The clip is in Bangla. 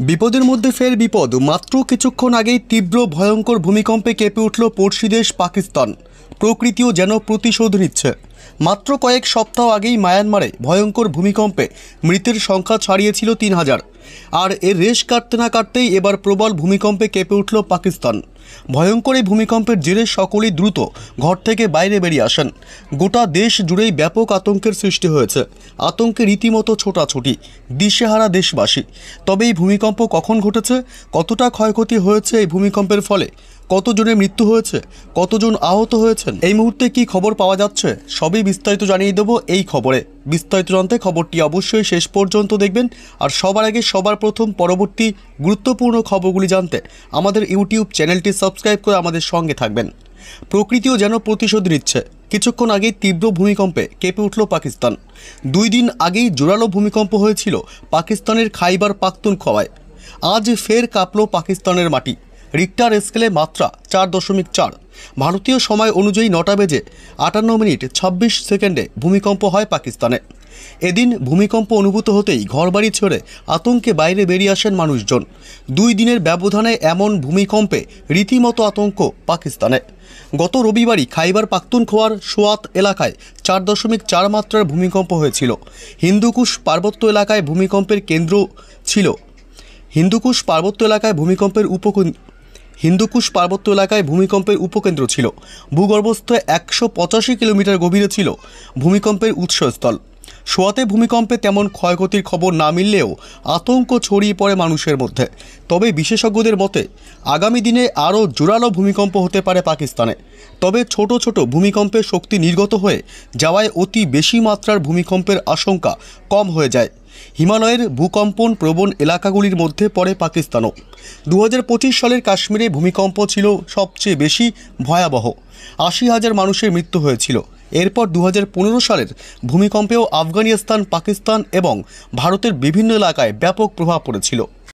বিপদের মধ্যে ফের বিপদ। মাত্র কিছুক্ষণ আগেই তীব্র ভয়ঙ্কর ভূমিকম্পে কেঁপে উঠল পড়শি দেশ পাকিস্তান। প্রকৃতিও যেন প্রতিশোধ নিচ্ছে। মাত্র কয়েক সপ্তাহ আগেই মায়ানমারে ভয়ঙ্কর ভূমিকম্পে মৃতের সংখ্যা ছাড়িয়েছিল ৩,০০০। আর এর রেশ কাটতে না কাটতেই এবার প্রবল ভূমিকম্পে কেঁপে উঠল পাকিস্তান। ভয়ঙ্কর এই ভূমিকম্পের জেরে সকলেই দ্রুত ঘর থেকে বাইরে বেরিয়ে আসেন। গোটা দেশ জুড়েই ব্যাপক আতঙ্কের সৃষ্টি হয়েছে। আতঙ্কে রীতিমতো ছোটাছুটি, দিশেহারা দেশবাসী। তবে এই ভূমিকম্প কখন ঘটেছে, কতটা ক্ষয়ক্ষতি হয়েছে এই ভূমিকম্পের ফলে, কতজনের মৃত্যু হয়েছে, কতজন আহত হয়েছেন, এই মুহূর্তে কি খবর পাওয়া যাচ্ছে, সবই বিস্তারিত জানিয়ে দেবো এই খবরে। বিস্তারিত জানতে খবরটি অবশ্যই শেষ পর্যন্ত দেখবেন। আর সবার আগে সবার প্রথম পরবর্তী গুরুত্বপূর্ণ খবরগুলি জানতে আমাদের ইউটিউব চ্যানেলটি সাবস্ক্রাইব করে আমাদের সঙ্গে থাকবেন। প্রকৃতিও যেন প্রতিশোধ নিচ্ছে। কিছুক্ষণ আগেই তীব্র ভূমিকম্পে কেঁপে উঠল পাকিস্তান। 2 দিন আগেই জোরালো ভূমিকম্প হয়েছিল পাকিস্তানের খাইবার পাখতুনখোয়ায়। আজ ফের কাঁপল পাকিস্তানের মাটি। রিক্টার স্কেলে মাত্রা 4.4। ভারতীয় সময় অনুযায়ী 9:58 ভূমিকম্প হয় পাকিস্তানে। এদিন ভূমিকম্প অনুভূত হতেই ঘরবাড়ি ছেড়ে আতঙ্কে বাইরে বেরিয়ে আসেন মানুষজন। 2 দিনের ব্যবধানে এমন ভূমিকম্পে রীতিমতো আতঙ্ক পাকিস্তানে। গত রবিবারই খাইবার পাখতুনখোয়ার সোয়াত এলাকায় 4.4 মাত্রার ভূমিকম্প হয়েছিল। হিন্দুকুশ পার্বত্য এলাকায় ভূমিকম্পের কেন্দ্র ছিল। হিন্দুকুশ পার্বত্য এলাকায় ভূমিকম্পের উপকেন্দ্র ছিল। ভূগর্ভস্থ 185 কিলোমিটার গভীরে ছিল ভূমিকম্পের উৎসস্থল। সোয়াতে ভূমিকম্পে তেমন ক্ষয়ক্ষতির খবর না মিললেও আতঙ্ক ছড়িয়ে পড়ে মানুষের মধ্যে। তবে বিশেষজ্ঞদের মতে আগামী দিনে আরও জোরালো ভূমিকম্প হতে পারে পাকিস্তানে। তবে ছোট ছোট ভূমিকম্পের শক্তি নির্গত হয়ে যাওয়ায় অতি বেশি মাত্রার ভূমিকম্পের আশঙ্কা কম হয়ে যায়। হিমালয়ের ভূকম্পন প্রবণ এলাকাগুলির মধ্যে পড়ে পাকিস্তানও। 2025 সালের কাশ্মীরে ভূমিকম্প ছিল সবচেয়ে বেশি ভয়াবহ। 80,000 মানুষের মৃত্যু হয়েছিল। এরপর 2015 সালের ভূমিকম্পেও আফগানিস্তান, পাকিস্তান এবং ভারতের বিভিন্ন এলাকায় ব্যাপক প্রভাব পড়েছিল।